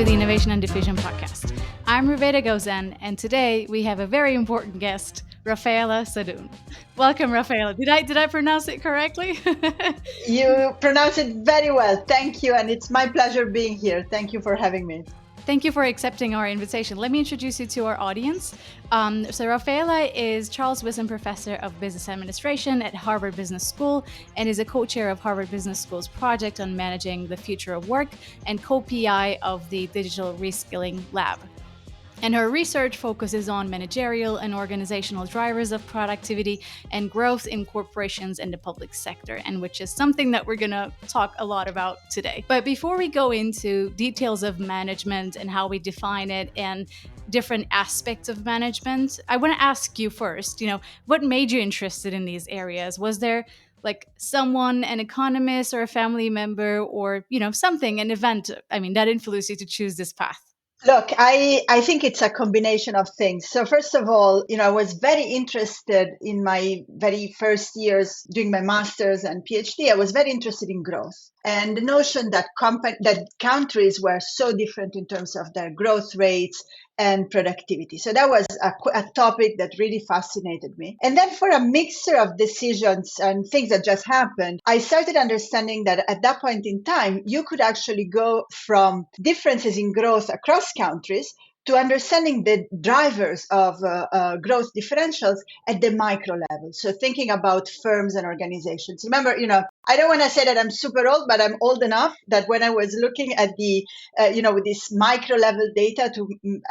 to the Innovation and Diffusion podcast. I'm Raffaella Sadun, and today we have a very important guest, Raffaella Sadun. Welcome, Raffaella. Did I pronounce it correctly? You pronounce it very well. Thank you. And it's my pleasure being here. Thank you for having me. Thank you for accepting our invitation. Let me introduce you to our audience. So Raffaella is Charles Wisdom Professor of Business Administration at Harvard Business School and is a co-chair of Harvard Business School's project on managing the future of work and co-PI of the Digital Reskilling Lab. And her research focuses on managerial and organizational drivers of productivity and growth in corporations and the public sector, and which is something that we're going to talk a lot about today. But before we go into details of management and how we define it and different aspects of management, I want to ask you first, what made you interested in these areas? Was there like someone, an economist or a family member or, something, an event, that influenced you to choose this path? Look, I think it's a combination of things. So first of all, I was very interested in my very first years doing my master's and PhD. I was very interested in growth and the notion that that countries were so different in terms of their growth rates and productivity. So that was a topic that really fascinated me. And then for a mixture of decisions and things that just happened, I started understanding that at that point in time, you could actually go from differences in growth across countries to understanding the drivers of growth differentials at the micro level. So thinking about firms and organizations. Remember, I don't want to say that I'm super old, but I'm old enough that when I was looking at the, with this micro level data to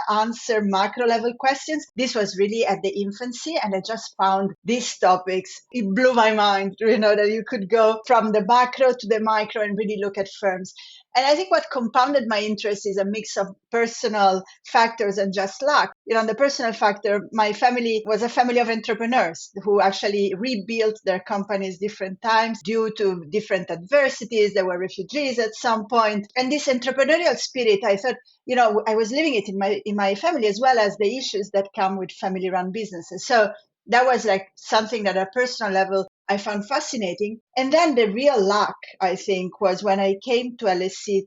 answer macro level questions, this was really at the infancy. And I just found these topics. It blew my mind, that you could go from the macro to the micro and really look at firms. And I think what compounded my interest is a mix of personal factors and just luck. On the personal factor, my family was a family of entrepreneurs who actually rebuilt their companies different times due to different adversities. They were refugees at some point. And this entrepreneurial spirit, I thought, I was living it in my family as well as the issues that come with family-run businesses. So that was like something that at a personal level I found fascinating. And then the real luck, I think, was when I came to LSE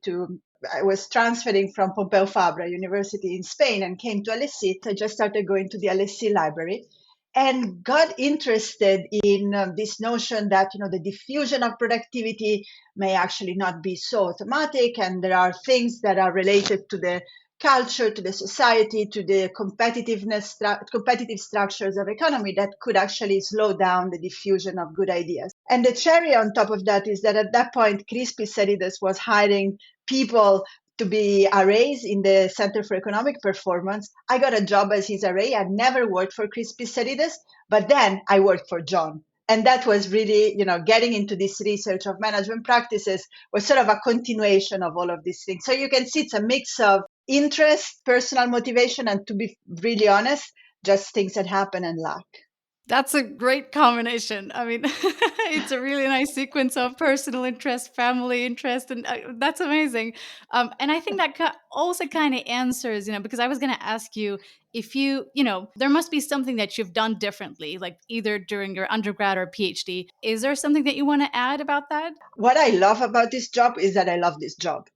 I was transferring from Pompeu Fabra University in Spain and came to LSE. I just started going to the LSE library and got interested in this notion that, the diffusion of productivity may actually not be so automatic. And there are things that are related to the culture, to the society, to the competitive structures of economy that could actually slow down the diffusion of good ideas. And the cherry on top of that is that at that point, Crispy-Sarides was hiring people to be RAs in the Center for Economic Performance. I got a job as his RA. I never worked for Crispy-Sarides, but then I worked for John. And that was really, getting into this research of management practices was sort of a continuation of all of these things. So you can see it's a mix of interest, personal motivation, and to be really honest, just things that happen and luck. That's a great combination. It's a really nice sequence of personal interest, family interest, and that's amazing. And I think that also kind of answers, because I was going to ask you if there must be something that you've done differently, like either during your undergrad or PhD. Is there something that you want to add about that? What I love about this job is that I love this job.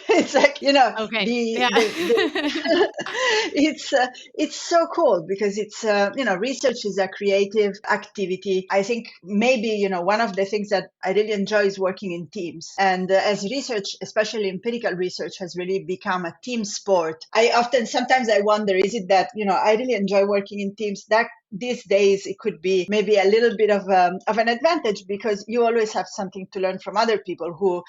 It's like, Okay. Yeah. it's so cool because it's research is a creative activity. I think maybe one of the things that I really enjoy is working in teams, and as research, especially empirical research, has really become a team sport. Sometimes I wonder, is it that I really enjoy working in teams that these days it could be maybe a little bit of an advantage because you always have something to learn from other people who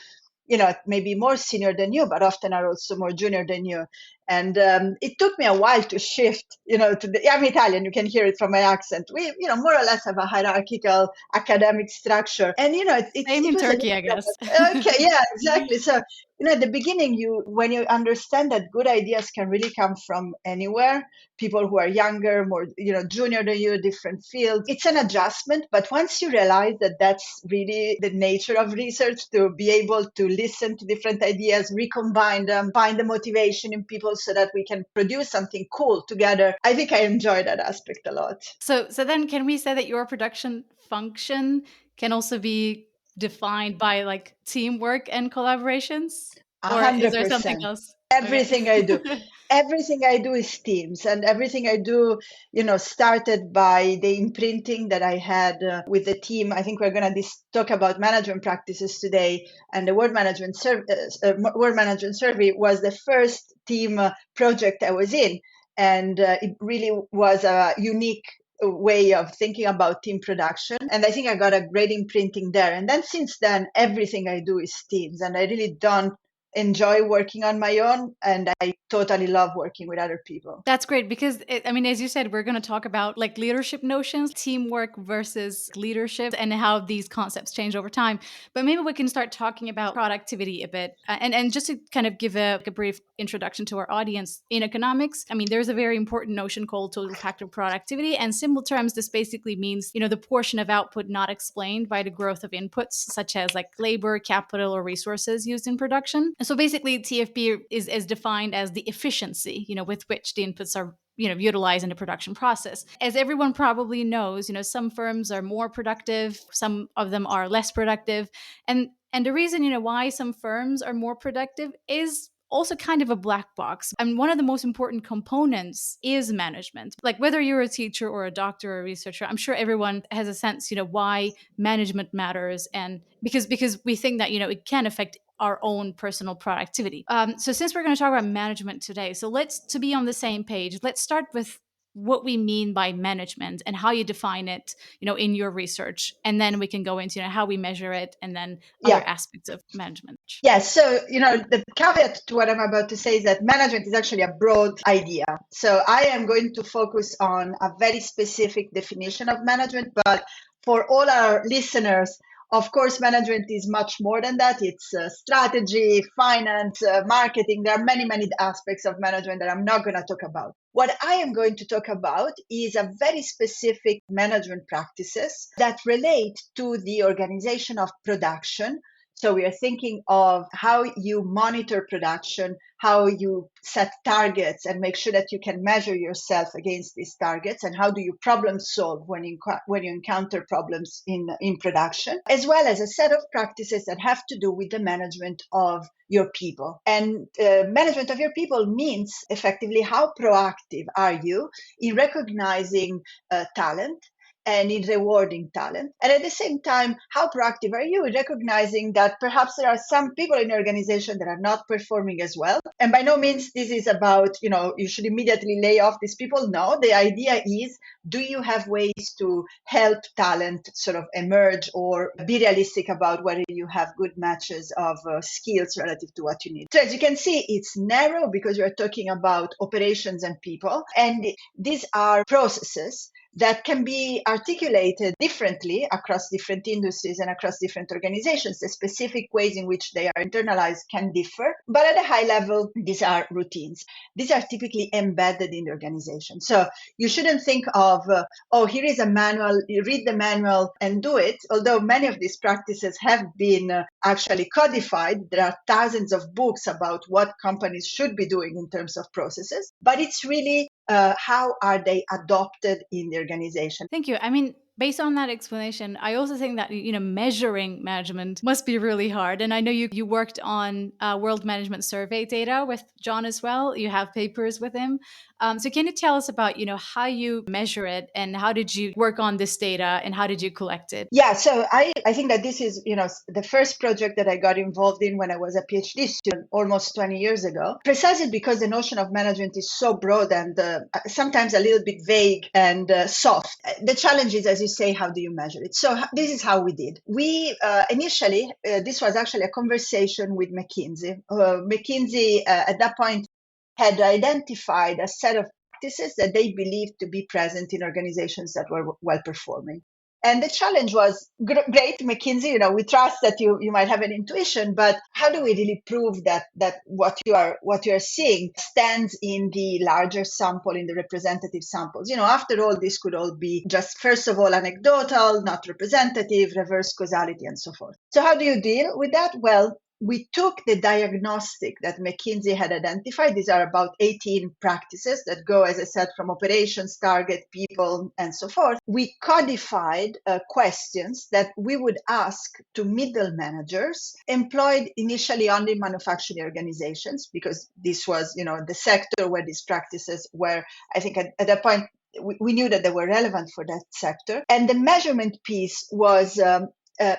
maybe more senior than you, but often are also more junior than you. And it took me a while to shift, I'm Italian, you can hear it from my accent. We, more or less have a hierarchical academic structure. And, Same in Turkey, I guess. Okay, yeah, exactly. So, at the beginning, when you understand that good ideas can really come from anywhere, people who are younger, more, junior than you, different fields, it's an adjustment. But once you realize that that's really the nature of research, to be able to listen to different ideas, recombine them, find the motivation in people so that we can produce something cool together, I think I enjoy that aspect a lot. So then can we say that your production function can also be defined by like teamwork and collaborations? Or is there something 100%. else? Everything I do. Okay. Everything I do is teams, and everything I do, started by the imprinting that I had with the team. I think we're going to talk about management practices today, and the Word Management Survey was the first team project I was in, and it really was a unique way of thinking about team production. And I think I got a great imprinting there. And then since then, everything I do is teams, and I really don't enjoy working on my own, and I totally love working with other people. That's great because, as you said, we're going to talk about like leadership notions, teamwork versus leadership, and how these concepts change over time. But maybe we can start talking about productivity a bit. And just to kind of give a brief introduction to our audience, in economics, there's a very important notion called total factor productivity. And simple terms, this basically means, the portion of output not explained by the growth of inputs, such as like labor, capital, or resources used in production. So basically, TFP is defined as the efficiency, with which the inputs are utilized in the production process. As everyone probably knows, some firms are more productive, some of them are less productive, and the reason why some firms are more productive is also kind of a black box. And one of the most important components is management. Like whether you're a teacher or a doctor or a researcher, I'm sure everyone has a sense, why management matters, and because we think that it can affect our own personal productivity. So since we're going to talk about management today, so to be on the same page, let's start with what we mean by management and how you define it, in your research, and then we can go into how we measure it, and then other Yeah. aspects of management. Yes. So, the caveat to what I'm about to say is that management is actually a broad idea. So I am going to focus on a very specific definition of management, but for all our listeners, of course, management is much more than that. It's strategy, finance, marketing. There are many, many aspects of management that I'm not going to talk about. What I am going to talk about is a very specific management practices that relate to the organization of production. So we are thinking of how you monitor production, how you set targets and make sure that you can measure yourself against these targets, and how do you problem solve when you encounter problems in production, as well as a set of practices that have to do with the management of your people. And management of your people means effectively how proactive are you in recognizing talent and in rewarding talent. And at the same time, how proactive are you in recognizing that perhaps there are some people in your organization that are not performing as well? And by no means this is about, you should immediately lay off these people. No, the idea is, do you have ways to help talent sort of emerge, or be realistic about whether you have good matches of skills relative to what you need? So as you can see, it's narrow because we're talking about operations and people. And these are processes that can be articulated differently across different industries and across different organizations. The specific ways in which they are internalized can differ, but at a high level, these are routines. These are typically embedded in the organization. So you shouldn't think of, here is a manual, you read the manual and do it, although many of these practices have been actually codified. There are thousands of books about what companies should be doing in terms of processes, but it's really how are they adopted in the organization? Thank you. Based on that explanation, I also think that measuring management must be really hard. And I know you worked on World Management Survey data with John as well. You have papers with him. So can you tell us about how you measure it, and how did you work on this data, and how did you collect it? Yeah, so I think that this is the first project that I got involved in when I was a PhD student almost 20 years ago, precisely because the notion of management is so broad and sometimes a little bit vague and soft. The challenge is, as you say, how do you measure it? So this is how we did. We initially, this was actually a conversation with McKinsey. McKinsey at that point had identified a set of practices that they believed to be present in organizations that were well performing. And the challenge was great, McKinsey. We trust that you might have an intuition, but how do we really prove that what you are seeing stands in the larger sample, in the representative samples? After all, this could all be just, first of all, anecdotal, not representative, reverse causality, and so forth. So how do you deal with that? Well, we took the diagnostic that McKinsey had identified. These are about 18 practices that go, as I said, from operations, target, people, and so forth. We codified questions that we would ask to middle managers employed initially only in manufacturing organizations, because this was, the sector where these practices were, I think at that point, we knew that they were relevant for that sector. And the measurement piece was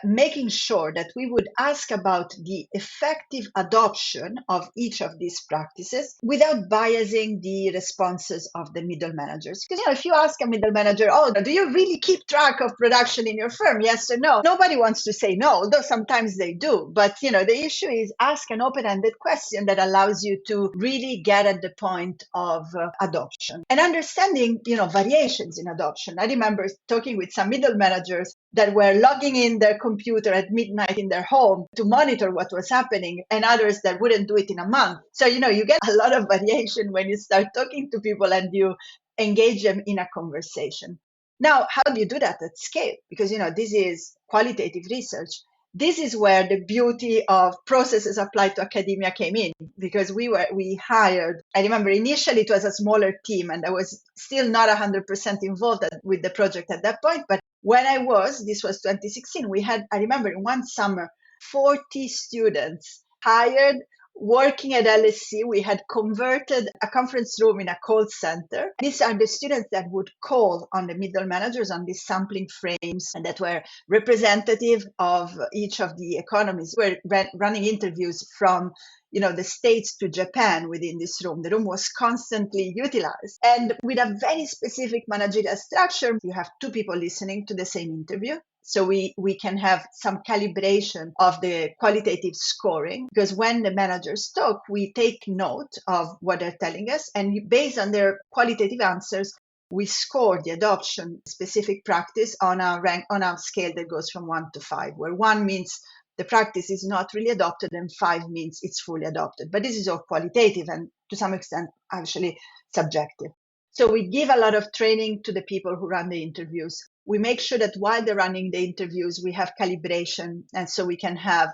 making sure that we would ask about the effective adoption of each of these practices without biasing the responses of the middle managers. Because if you ask a middle manager, oh, do you really keep track of production in your firm? Yes or no? Nobody wants to say no, although sometimes they do. But the issue is ask an open-ended question that allows you to really get at the point of adoption and understanding, variations in adoption. I remember talking with some middle managers that were logging in their computer at midnight in their home to monitor what was happening, and others that wouldn't do it in a month. So, you get a lot of variation when you start talking to people and you engage them in a conversation. Now, how do you do that at scale? Because, this is qualitative research. This is where the beauty of processes applied to academia came in, because we hired, I remember initially it was a smaller team and I was still not 100% involved with the project at that point. But when this was 2016, we had, I remember in one summer, 40 students hired working at LSE. We had converted a conference room in a call center. These are the students that would call on the middle managers on these sampling frames and that were representative of each of the economies. We're running interviews from the States to Japan within this room. The room was constantly utilized. And with a very specific managerial structure, you have two people listening to the same interview. So we can have some calibration of the qualitative scoring, because when the managers talk, we take note of what they're telling us. And based on their qualitative answers, we score the adoption specific practice on a scale that goes from 1 to 5, where 1 means the practice is not really adopted and 5 means it's fully adopted. But this is all qualitative and to some extent actually subjective. So we give a lot of training to the people who run the interviews. We make sure that while they're running the interviews, we have calibration. And so we can have,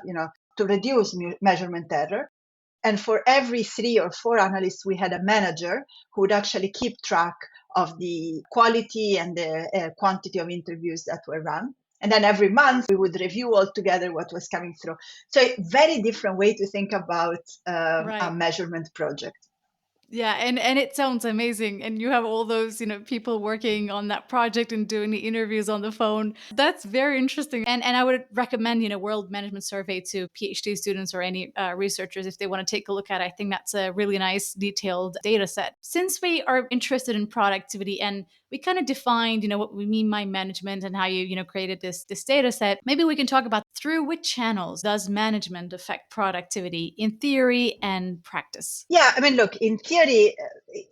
to reduce measurement error. And for every 3 or 4 analysts, we had a manager who would actually keep track of the quality and the quantity of interviews that were run. And then every month we would review all together what was coming through. So a very different way to think about a measurement project. Yeah, and it sounds amazing. And you have all those, people working on that project and doing the interviews on the phone. That's very interesting. And I would recommend, World Management Survey to PhD students or any researchers if they want to take a look at it. I think that's a really nice, detailed data set. Since we are interested in productivity and we kind of defined, what we mean by management and how you, created this data set, maybe we can talk about through which channels does management affect productivity in theory and practice? Yeah, I mean, look, in theory,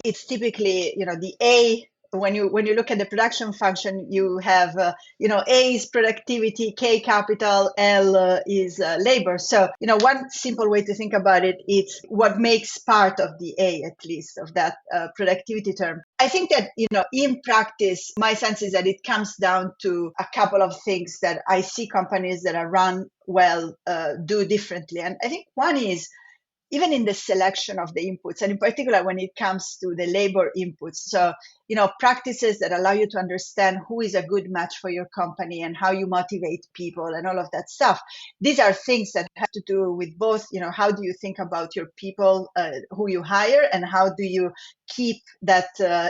it's typically, the A. When you look at the production function, you have, A is productivity, K capital, L is labor. So, one simple way to think about it, it's what makes part of the A, at least, of that productivity term. I think that, in practice, my sense is that it comes down to a couple of things that I see companies that are run well do differently. And I think one is, even in the selection of the inputs, and in particular when it comes to the labor inputs. So, practices that allow you to understand who is a good match for your company and how you motivate people and all of that stuff. These are things that have to do with both, how do you think about your people who you hire, and how do you keep that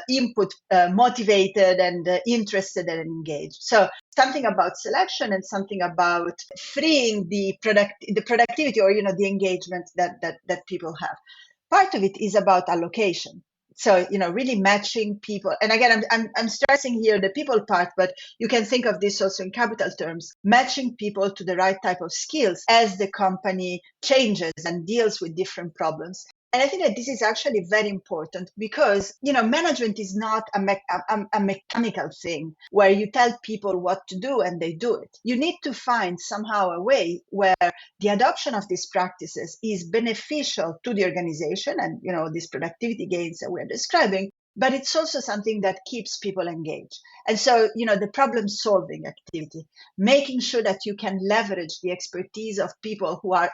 input motivated and interested and engaged. So something about selection and something about freeing the productivity or the engagement that people have. Part of it is about allocation. So really matching people. And again, I'm stressing here the people part, but you can think of this also in capital terms, matching people to the right type of skills as the company changes and deals with different problems. And I think that this is actually very important because, management is not a mechanical thing where you tell people what to do and they do it. You need to find somehow a way where the adoption of these practices is beneficial to the organization and, these productivity gains that we're describing, but it's also something that keeps people engaged. And so, the problem solving activity, making sure that you can leverage the expertise of people who are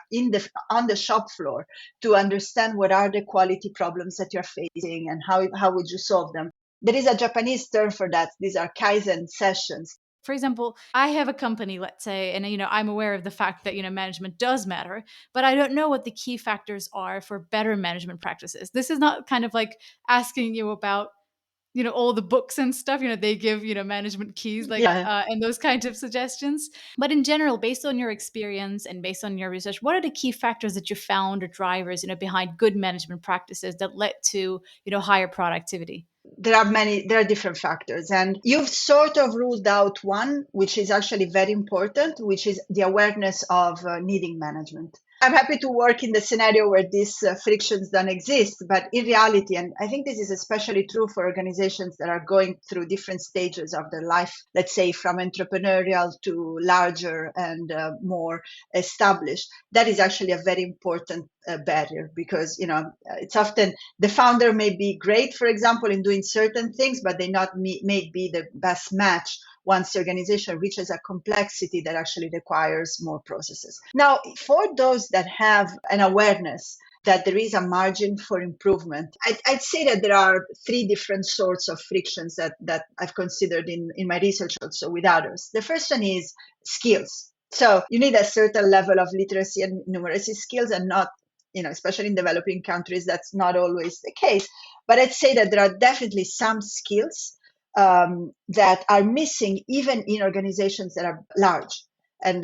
on the shop floor to understand what are the quality problems that you're facing and how would you solve them. There is a Japanese term for that. These are Kaizen sessions. For example, I have a company, let's say, and I'm aware of the fact that management does matter, but I don't know what the key factors are for better management practices. This is not kind of like asking you about all the books and stuff. They give management keys, like Yeah. and those kinds of suggestions. But in general, based on your experience and based on your research, what are the key factors that you found or drivers behind good management practices that led to higher productivity? There are different factors, and you've sort of ruled out one, which is actually very important, which is the awareness of needing management. I'm happy to work in the scenario where these frictions don't exist, but in reality, and I think this is especially true for organizations that are going through different stages of their life, let's say from entrepreneurial to larger and more established, that is actually a very important barrier, because it's often the founder may be great, for example, in doing certain things, but they not may be the best match once the organization reaches a complexity that actually requires more processes. Now, for those that have an awareness that there is a margin for improvement, I'd say that there are three different sorts of frictions that I've considered in my research also with others. The first one is skills. So you need a certain level of literacy and numeracy skills, and not, especially in developing countries, that's not always the case. But I'd say that there are definitely some skills that are missing even in organizations that are large. And,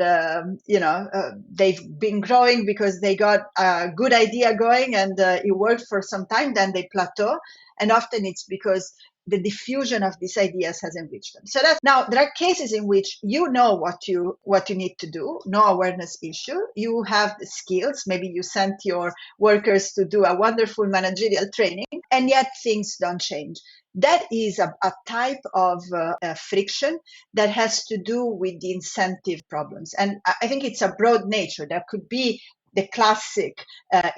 they've been growing because they got a good idea going and it worked for some time, then they plateau. And often it's because the diffusion of these ideas has enriched them. So that's, now there are cases in which you know what you need to do, no awareness issue. You have the skills. Maybe you sent your workers to do a wonderful managerial training, and yet things don't change. That is a type of friction that has to do with the incentive problems. And I think it's a broad nature. There could be the classic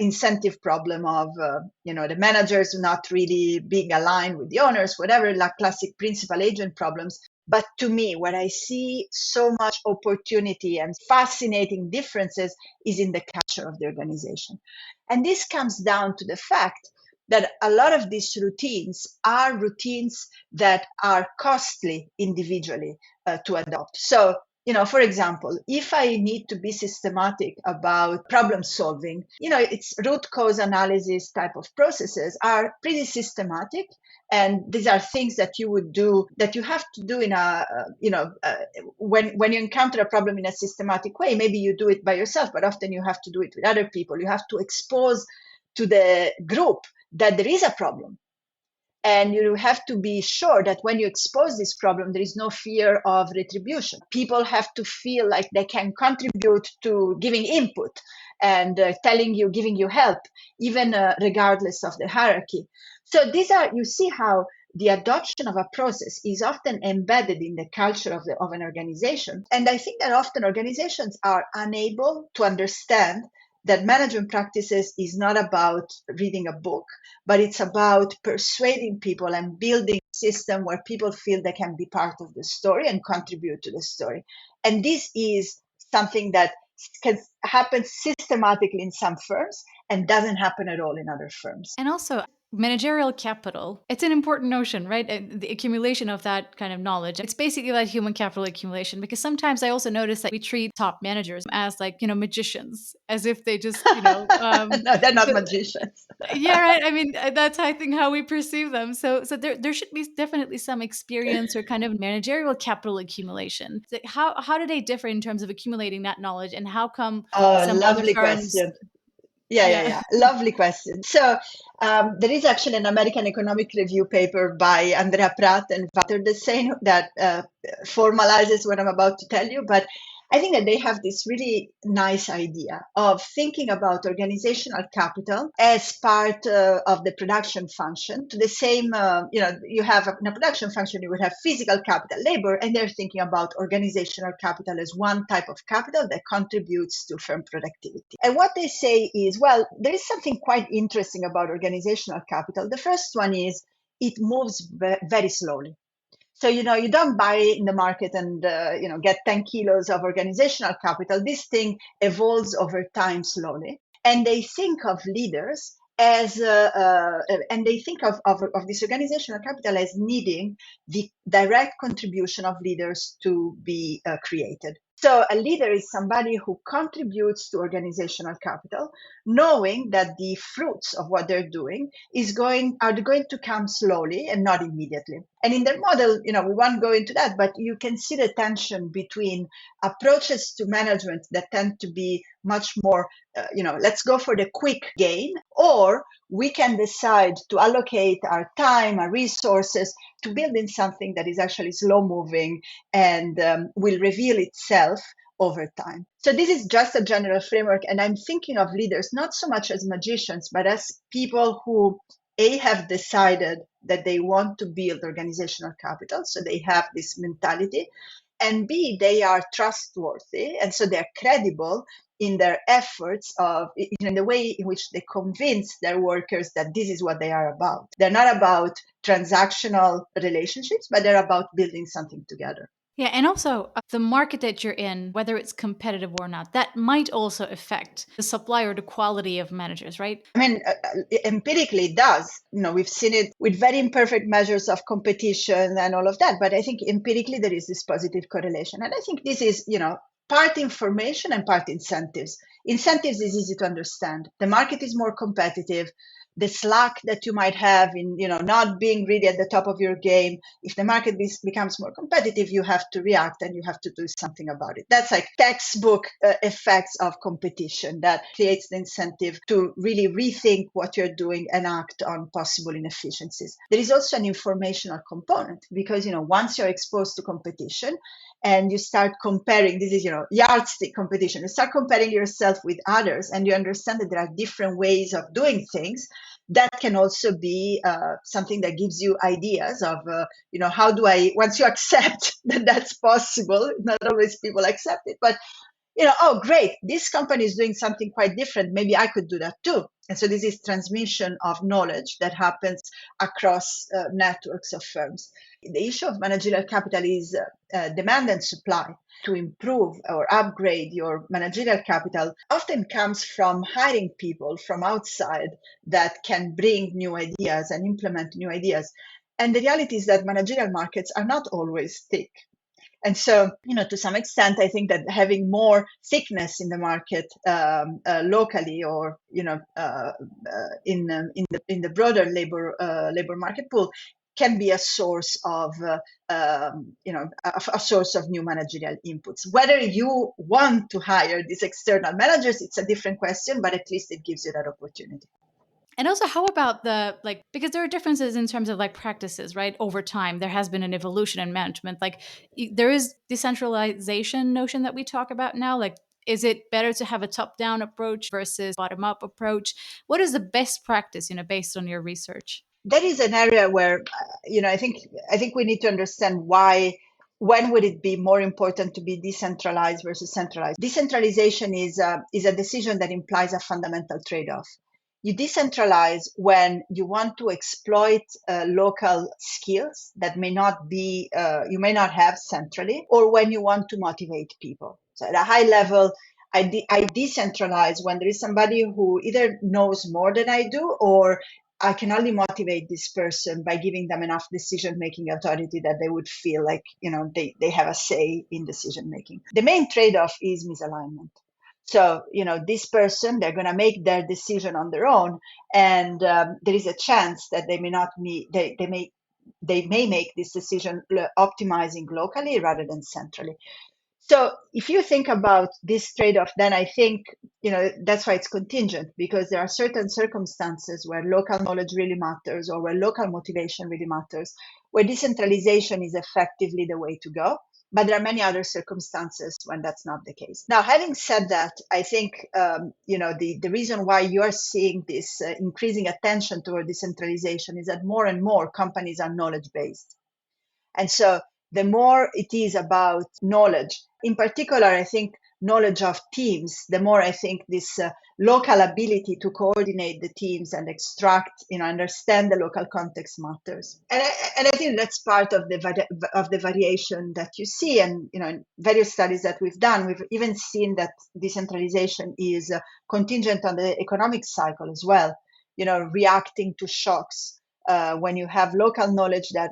incentive problem of, the managers not really being aligned with the owners, whatever, like classic principal agent problems. But to me, what I see so much opportunity and fascinating differences is in the culture of the organization. And this comes down to the fact that a lot of these routines are routines that are costly individually to adopt. So, for example, if I need to be systematic about problem solving, it's root cause analysis type of processes are pretty systematic. And these are things that you would do, that you have to do in when you encounter a problem in a systematic way. Maybe you do it by yourself, but often you have to do it with other people. You have to expose to the group that there is a problem. And you have to be sure that when you expose this problem, there is no fear of retribution. People have to feel like they can contribute to giving input and giving you help, even regardless of the hierarchy. So you see how the adoption of a process is often embedded in the culture of an organization. And I think that often organizations are unable to understand that management practices is not about reading a book, but it's about persuading people and building a system where people feel they can be part of the story and contribute to the story. And this is something that can happen systematically in some firms and doesn't happen at all in other firms. And also, managerial capital, it's an important notion, right? The accumulation of that kind of knowledge. It's basically like human capital accumulation, because sometimes I also notice that we treat top managers as like, magicians, as if they just, No, they're not magicians. yeah, right. I mean, that's I think how we perceive them. So there should be definitely some experience or kind of managerial capital accumulation. So how do they differ in terms of accumulating that knowledge, and how come Oh, some other lovely firms? question. Yeah. Yeah. Lovely question. So there is actually an American Economic Review paper by Andrea Pratt and Walter Desain that formalizes what I'm about to tell you. But I think that they have this really nice idea of thinking about organizational capital as part of the production function. To the same, you have in a production function, you would have physical capital, labor, and they're thinking about organizational capital as one type of capital that contributes to firm productivity. And what they say is, well, there is something quite interesting about organizational capital. The first one is it moves very slowly. So, you don't buy in the market and, get 10 kilos of organizational capital. This thing evolves over time slowly. And they think of leaders and they think of this organizational capital as needing the direct contribution of leaders to be created. So a leader is somebody who contributes to organizational capital, knowing that the fruits of what they're doing are going to come slowly and not immediately. And in their model, we won't go into that, but you can see the tension between approaches to management that tend to be much more, let's go for the quick gain, or we can decide to allocate our time, our resources to building something that is actually slow moving and will reveal itself over time. So this is just a general framework. And I'm thinking of leaders not so much as magicians, but as people who have decided that they want to build organizational capital. So they have this mentality. And B, they are trustworthy. And so they're credible in their efforts in the way in which they convince their workers that this is what they are about. They're not about transactional relationships, but they're about building something together. Yeah, and also the market that you're in, whether it's competitive or not, that might also affect the supply or the quality of managers, right? I mean, empirically it does. We've seen it with very imperfect measures of competition and all of that. But I think empirically there is this positive correlation. And I think this is, part information and part incentives. Incentives is easy to understand. The market is more competitive. The slack that you might have in, not being really at the top of your game. If the market becomes more competitive, you have to react and you have to do something about it. That's like textbook effects of competition that creates the incentive to really rethink what you're doing and act on possible inefficiencies. There is also an informational component because, once you're exposed to competition, and you start comparing, this is, yardstick competition. You start comparing yourself with others and you understand that there are different ways of doing things. That can also be something that gives you ideas of, how do I, once you accept that that's possible, not always people accept it, but oh, great, this company is doing something quite different. Maybe I could do that too. And so this is transmission of knowledge that happens across networks of firms. The issue of managerial capital is demand and supply. To improve or upgrade your managerial capital often comes from hiring people from outside that can bring new ideas and implement new ideas. And the reality is that managerial markets are not always thick. And so, to some extent, I think that having more thickness in the market locally, or in the broader labor market pool, can be a source of a source of new managerial inputs. Whether you want to hire these external managers, it's a different question, but at least it gives you that opportunity. And also, how about because there are differences in terms of practices, right? Over time, there has been an evolution in management. There is decentralization notion that we talk about now. Is it better to have a top-down approach versus bottom-up approach? What is the best practice, based on your research? That is an area where, I think we need to understand when would it be more important to be decentralized versus centralized? Decentralization is a decision that implies a fundamental trade-off. You decentralize when you want to exploit local skills that you may not have centrally, or when you want to motivate people. So at a high level, I decentralize when there is somebody who either knows more than I do, or I can only motivate this person by giving them enough decision-making authority that they would feel like, they have a say in decision-making. The main trade-off is misalignment. So, this person, they're going to make their decision on their own, and there is a chance that they may not meet, they may make this decision optimizing locally rather than centrally. So if you think about this trade-off, then I think, that's why it's contingent, because there are certain circumstances where local knowledge really matters, or where local motivation really matters, where decentralization is effectively the way to go. But there are many other circumstances when that's not the case. Now, having said that, I think, the reason why you are seeing this increasing attention toward decentralization is that more and more companies are knowledge-based. And so the more it is about knowledge, in particular, I think knowledge of teams, the more I think this local ability to coordinate the teams and extract, understand the local context matters. And I think that's part of the variation that you see. And in various studies that we've done, we've even seen that decentralization is contingent on the economic cycle as well. Reacting to shocks. When you have local knowledge that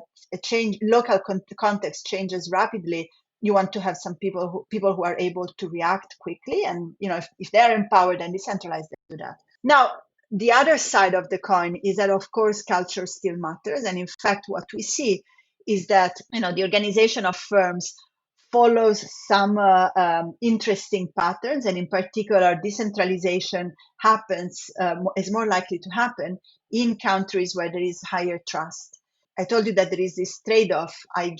local context changes rapidly, you want to have some people who are able to react quickly, and if they are empowered and decentralized, they do that. Now, the other side of the coin is that, of course, culture still matters, and in fact, what we see is that the organization of firms follows some interesting patterns, and in particular, decentralization is more likely to happen in countries where there is higher trust. I told you that there is this trade-off. I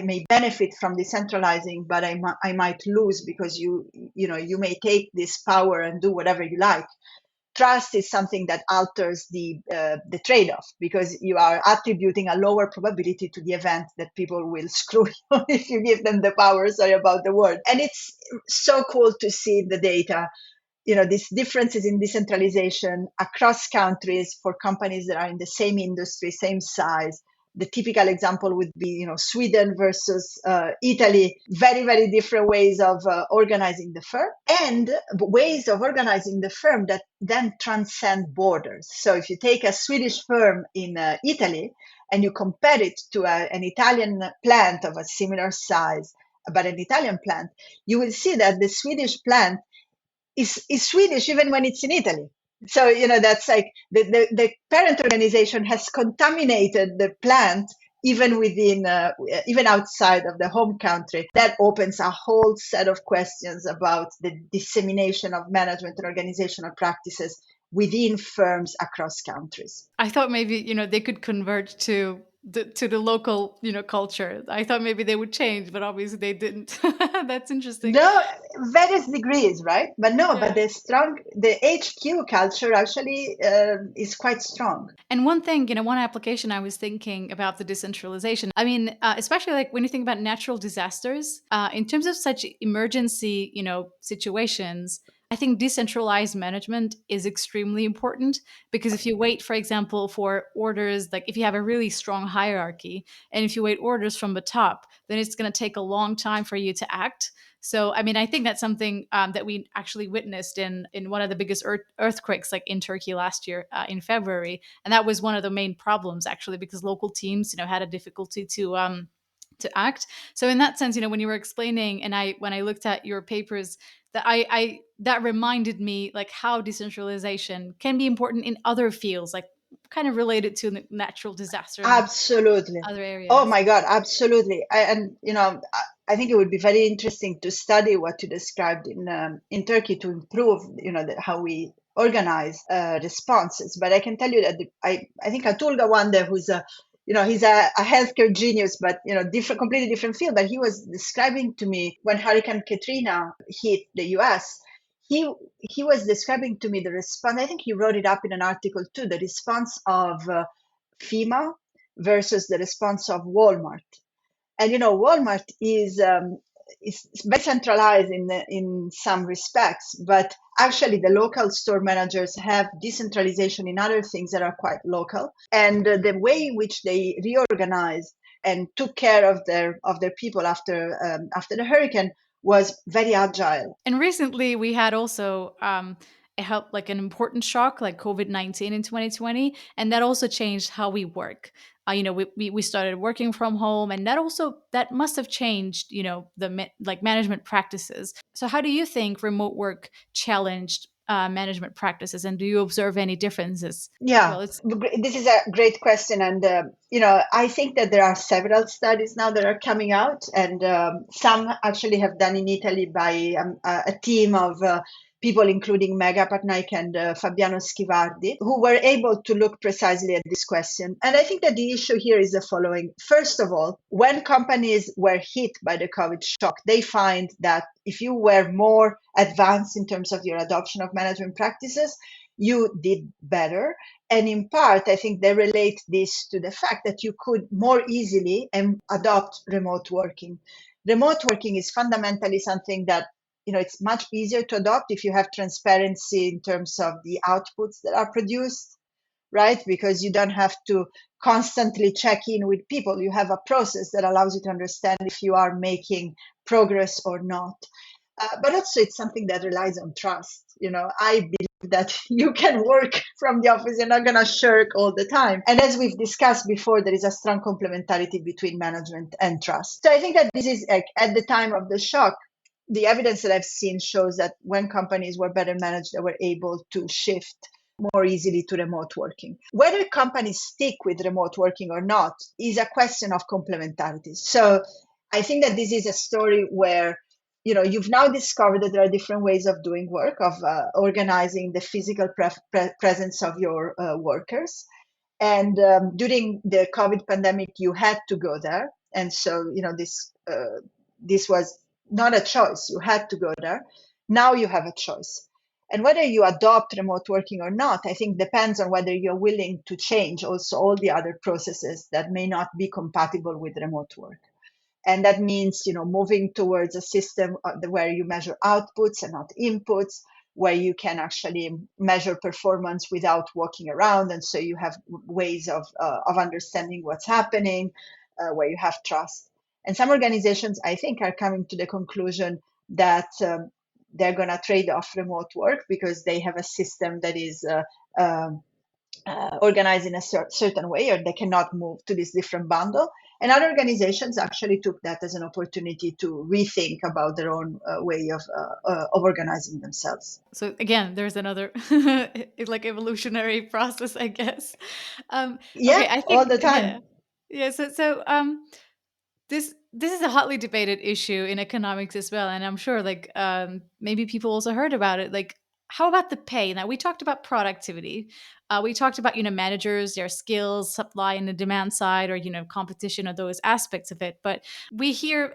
may benefit from decentralizing, but I might lose because you may take this power and do whatever you like. Trust is something that alters the trade-off, because you are attributing a lower probability to the event that people will screw you if you give them the power. Sorry about the word. And it's so cool to see the data. These differences in decentralization across countries for companies that are in the same industry, same size. The typical example would be, Sweden versus Italy. Very, very different ways of organizing the firm, and ways of organizing the firm that then transcend borders. So if you take a Swedish firm in Italy and you compare it to an Italian plant of a similar size, but an Italian plant, you will see that the Swedish plant is Swedish even when it's in Italy. So, that's like the parent organization has contaminated the plant even even outside of the home country. That opens a whole set of questions about the dissemination of management and organizational practices within firms across countries. I thought maybe, they could convert to the local, culture. I thought maybe they would change, but obviously they didn't. That's interesting. No, various degrees, right? But no, but Yeah. the HQ culture actually is quite strong. And one thing, one application I was thinking about the decentralization. I mean, especially like when you think about natural disasters, in terms of such emergency, situations, I think decentralized management is extremely important, because if you wait, for example, for orders, like if you have a really strong hierarchy and if you wait orders from the top, then it's going to take a long time for you to act. So, I mean, I think that's something that we actually witnessed in one of the biggest earthquakes, like in Turkey last year in February, and that was one of the main problems, actually, because local teams, had a difficulty to act. So in that sense, when you were explaining, and when I looked at your papers, that reminded me like how decentralization can be important in other fields, like kind of related to natural disasters and Absolutely. other Oh areas. my God, absolutely. And I think it would be very interesting to study what you described in Turkey to improve, how we organize responses. But I can tell you that I think Atul Gawande, who's he's a healthcare genius, but completely different field. But he was describing to me when Hurricane Katrina hit the U.S. He was describing to me the response. I think he wrote it up in an article too. The response of FEMA versus the response of Walmart. And Walmart is very centralized in some respects, but actually the local store managers have decentralization in other things that are quite local. And the way in which they reorganized and took care of their people after the hurricane was very agile. And recently, we had also a help like an important shock, like COVID-19 in 2020, and that also changed how we work. We started working from home, and that must have changed, like management practices. So, how do you think remote work challenged management practices, and do you observe any differences? Yeah, Well, it's this is a great question, and I think that there are several studies now that are coming out, and some actually have done in Italy by a team of people, including Mega Patnaik and Fabiano Schivardi, who were able to look precisely at this question. And I think that the issue here is the following. First of all, when companies were hit by the COVID shock, they find that if you were more advanced in terms of your adoption of management practices, you did better. And in part, I think they relate this to the fact that you could more easily adopt remote working. Remote working is fundamentally something that it's much easier to adopt if you have transparency in terms of the outputs that are produced, right? Because you don't have to constantly check in with people. You have a process that allows you to understand if you are making progress or not. But also, it's something that relies on trust. I believe that you can work from the office. You're not going to shirk all the time. And as we've discussed before, there is a strong complementarity between management and trust. So I think that this is like at the time of the shock, the evidence that I've seen shows that when companies were better managed, they were able to shift more easily to remote working. Whether companies stick with remote working or not is a question of complementarity. So I think that this is a story where you've now discovered that there are different ways of doing work, of organizing the physical presence of your workers. And during the COVID pandemic, you had to go there, and so this was not a choice. You had to go there. Now you have a choice. And whether you adopt remote working or not, I think depends on whether you're willing to change also all the other processes that may not be compatible with remote work. And that means, moving towards a system where you measure outputs and not inputs, where you can actually measure performance without walking around. And so you have ways of understanding what's happening, where you have trust. And some organizations, I think, are coming to the conclusion that they're going to trade off remote work because they have a system that is organized in a certain way, or they cannot move to this different bundle. And other organizations actually took that as an opportunity to rethink about their own way of organizing themselves. So again, there's another like evolutionary process, I guess. Okay, Yeah, I all think the yeah, time. yeah. This is a hotly debated issue in economics as well, and I'm sure like maybe people also heard about it. Like, how about the pay? Now we talked about productivity. We talked about managers, their skills, supply and the demand side, or competition, or those aspects of it. But we hear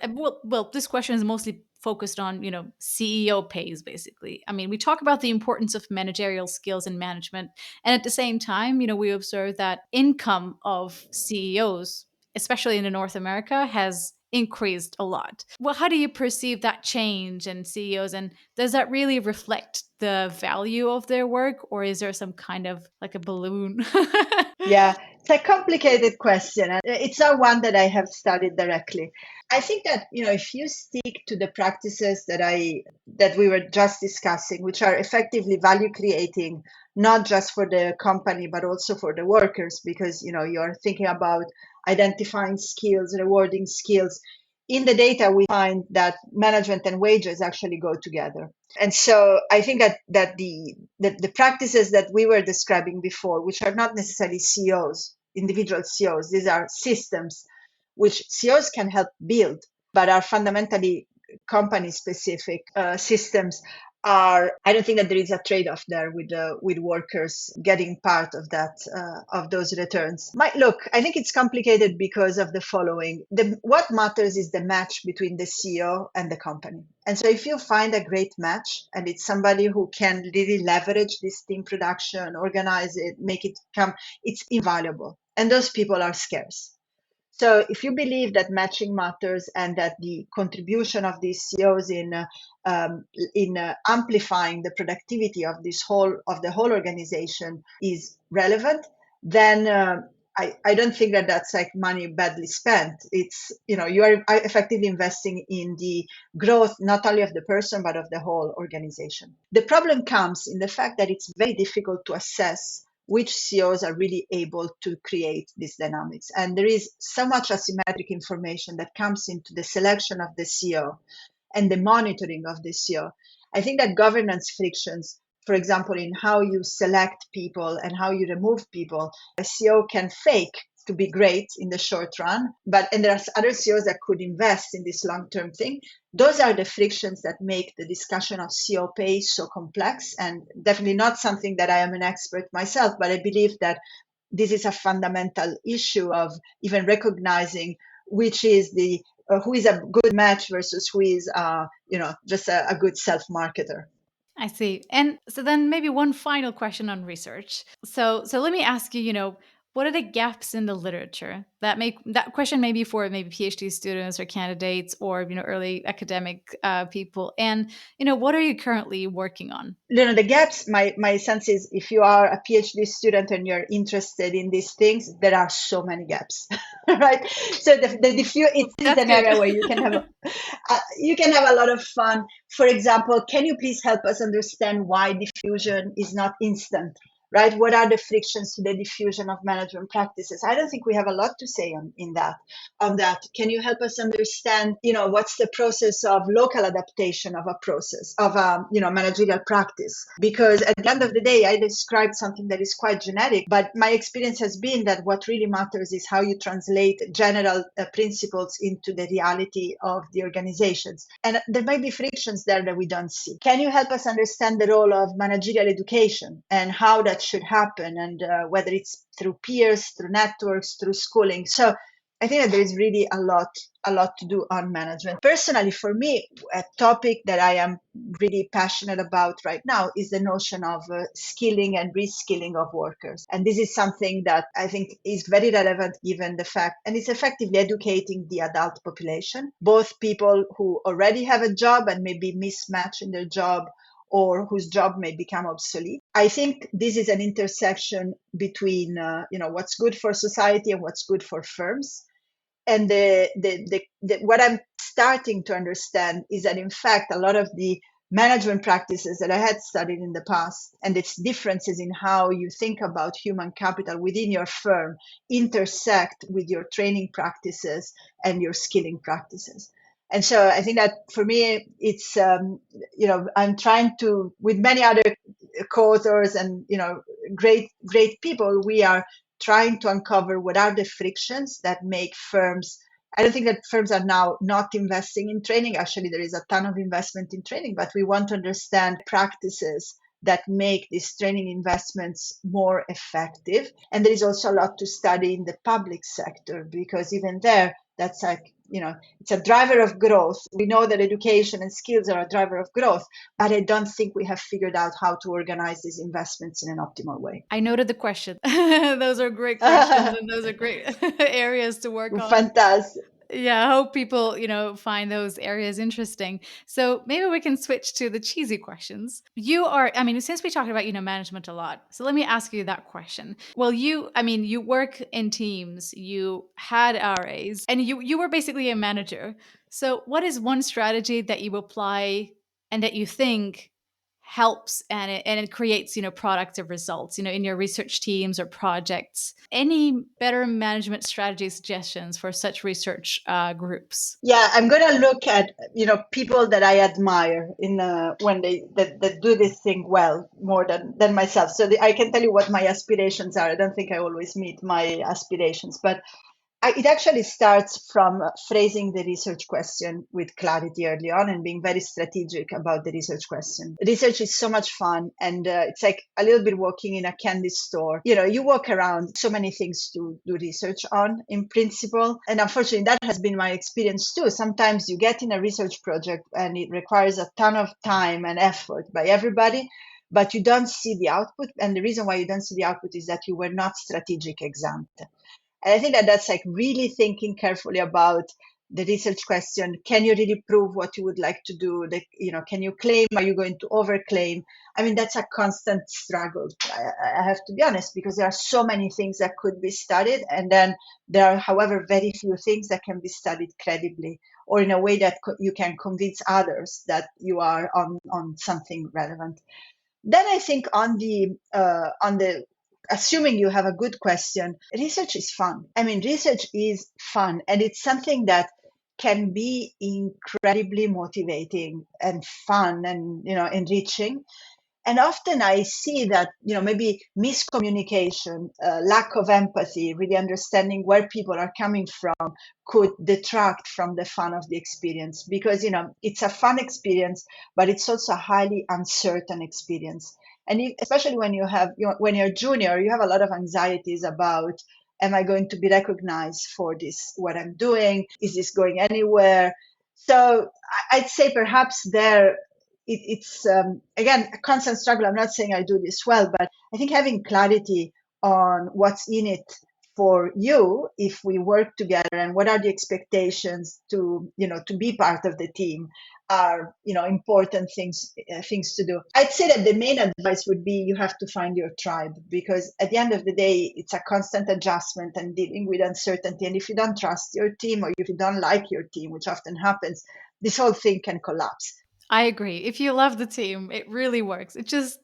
this question is mostly focused on CEO pays basically. I mean, we talk about the importance of managerial skills and management, and at the same time, we observe that income of CEOs, especially in North America, has increased a lot. Well, how do you perceive that change in CEOs, and does that really reflect the value of their work, or is there some kind of like a balloon? Yeah, it's a complicated question, and it's not one that I have studied directly. I think that if you stick to the practices that we were just discussing, which are effectively value creating, not just for the company but also for the workers, because you're thinking about identifying skills, rewarding skills. In the data, we find that management and wages actually go together. And so I think that the practices that we were describing before, which are not necessarily CEOs, individual CEOs, these are systems which CEOs can help build, but are fundamentally company specific systems. I don't think that there is a trade-off there with workers getting part of that of those returns. I think it's complicated because of the following. What matters is the match between the CEO and the company. And so if you find a great match and it's somebody who can really leverage this team production, organize it, make it come, it's invaluable. And those people are scarce. So if you believe that matching matters and that the contribution of these CEOs in amplifying the productivity of the whole organization is relevant, then I don't think that that's like money badly spent. It's you are effectively investing in the growth not only of the person but of the whole organization. The problem comes in the fact that it's very difficult to assess which CEOs are really able to create these dynamics. And there is so much asymmetric information that comes into the selection of the CEO and the monitoring of the CEO. I think that governance frictions, for example, in how you select people and how you remove people, a CEO can fake to be great in the short run, and there are other CEOs that could invest in this long-term thing. Those are the frictions that make the discussion of CEO pay so complex, and definitely not something that I am an expert myself, but I believe that this is a fundamental issue of even recognizing which is who is a good match versus who is just a good self-marketer. I see. And so then maybe one final question on research. So let me ask you, What are the gaps in the literature that question may be for maybe PhD students or candidates or early academic people, and what are you currently working on? The gaps, my sense is, if you are a PhD student and you're interested in these things, there are so many gaps, right? So it is That's an good. area where you can have a lot of fun. For example, can you please help us understand why diffusion is not instant? Right? What are the frictions to the diffusion of management practices? I don't think we have a lot to say on that. Can you help us understand, what's the process of local adaptation of a process of a, managerial practice? Because at the end of the day, I described something that is quite genetic, but my experience has been that what really matters is how you translate general principles into the reality of the organizations. And there might be frictions there that we don't see. Can you help us understand the role of managerial education and how that should happen, and whether it's through peers, through networks, through schooling? So I think that there is really a lot to do on management. Personally, for me, a topic that I am really passionate about right now is the notion of skilling and reskilling of workers. And this is something that I think is very relevant given the fact, and it's effectively educating the adult population, both people who already have a job and may be mismatched in their job, or whose job may become obsolete. I think this is an intersection between what's good for society and what's good for firms. And what I'm starting to understand is that, in fact, a lot of the management practices that I had studied in the past and its differences in how you think about human capital within your firm intersect with your training practices and your skilling practices. And so I think that for me, it's, I'm trying to, with many other co-authors and, great people, we are trying to uncover what are the frictions that make firms. I don't think that firms are now not investing in training. Actually, there is a ton of investment in training, but we want to understand practices that make these training investments more effective. And there is also a lot to study in the public sector, because even there, that's like, it's a driver of growth. We know that education and skills are a driver of growth, but I don't think we have figured out how to organize these investments in an optimal way. I noted the question. Those are great questions, and those are great areas to work on. Fantastic. Yeah, I hope people, find those areas interesting. So maybe we can switch to the cheesy questions. Since we talked about, management a lot, so let me ask you that question. Well, you work in teams, you had RAs, and you were basically a manager. So what is one strategy that you apply and that you think helps, and it creates products or results in your research teams or projects? Any better management strategy suggestions for such research groups? Yeah, I'm gonna look at people that I admire in when they that do this thing well more than myself. So I can tell you what my aspirations are. I don't think I always meet my aspirations, but it actually starts from phrasing the research question with clarity early on and being very strategic about the research question. Research is so much fun, and it's like a little bit walking in a candy store. You walk around, so many things to do research on in principle. And unfortunately, that has been my experience too. Sometimes you get in a research project and it requires a ton of time and effort by everybody, but you don't see the output. And the reason why you don't see the output is that you were not strategic exempt. And I think that that's like really thinking carefully about the research question. Can you really prove what you would like to do? Can you claim? Are you going to overclaim? I mean, that's a constant struggle. I have to be honest, because there are so many things that could be studied, and then there are, however, very few things that can be studied credibly or in a way that you can convince others that you are on something relevant. Then I think on the assuming you have a good question, research is fun. I mean, research is fun, and it's something that can be incredibly motivating and fun and enriching. And often I see that maybe miscommunication, lack of empathy, really understanding where people are coming from, could detract from the fun of the experience, because it's a fun experience, but it's also a highly uncertain experience. And especially when when you're junior, you have a lot of anxieties about, am I going to be recognized for this, what I'm doing? Is this going anywhere? So I'd say perhaps there it's again a constant struggle. I'm not saying I do this well, but I think having clarity on what's in it for you if we work together, and what are the expectations to be part of the team are important things to do. I'd say that the main advice would be you have to find your tribe, because at the end of the day it's a constant adjustment and dealing with uncertainty, and if you don't trust your team, or if you don't like your team, which often happens, this whole thing can collapse. I agree. If you love the team, it really works. It just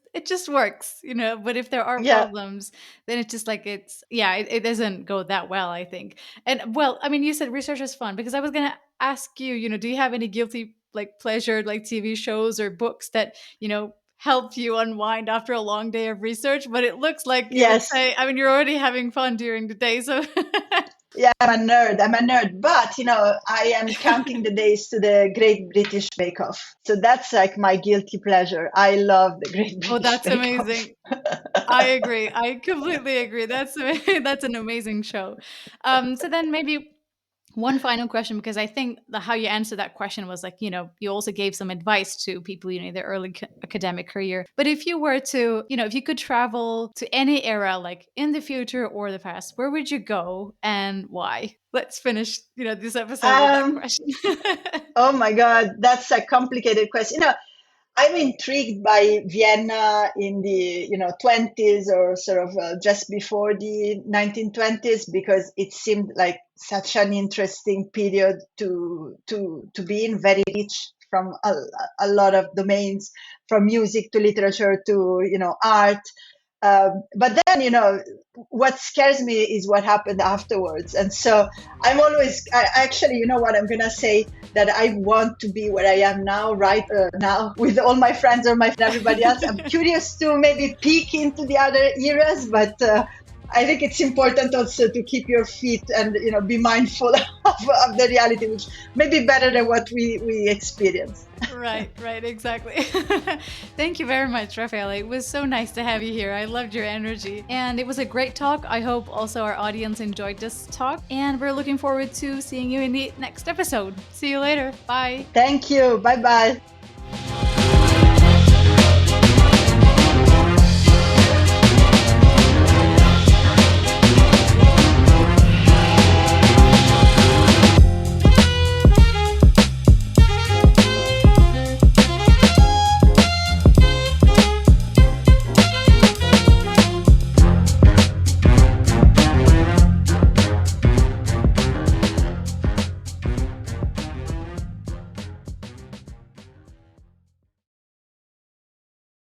works, But if there are Yeah. problems, then it's just like it doesn't go that well, I think. And well, I mean, you said research is fun because I was gonna ask you, do you have any guilty like pleasure like TV shows or books that help you unwind after a long day of research? But it looks like you would Yes. say, I mean, you're already having fun during the day, so. Yeah, I'm a nerd, but I am counting the days to the Great British Bake Off. So that's like my guilty pleasure. I love the Great Oh, British that's Bake Off. amazing. I agree. I completely agree. That's an amazing show. So then maybe one final question, because I think how you answered that question was like, you also gave some advice to people, in their early academic career. But if you were to, if you could travel to any era, like in the future or the past, where would you go and why? Let's finish, this episode with that Um, question. oh my God, that's a complicated question. I'm intrigued by Vienna in the 20s, or sort of just before the 1920s, because it seemed like such an interesting period to be in, very rich from a lot of domains, from music to literature to art. But then, what scares me is what happened afterwards. And so actually, you know what, I'm going to say that I want to be where I am now, right now, with all my friends or everybody else. I'm curious to maybe peek into the other eras, but I think it's important also to keep your feet and, be mindful of the reality, which may be better than what we experience. Right, exactly. Thank you very much, Raffaella. It was so nice to have you here. I loved your energy. And it was a great talk. I hope also our audience enjoyed this talk. And we're looking forward to seeing you in the next episode. See you later. Bye. Thank you. Bye bye.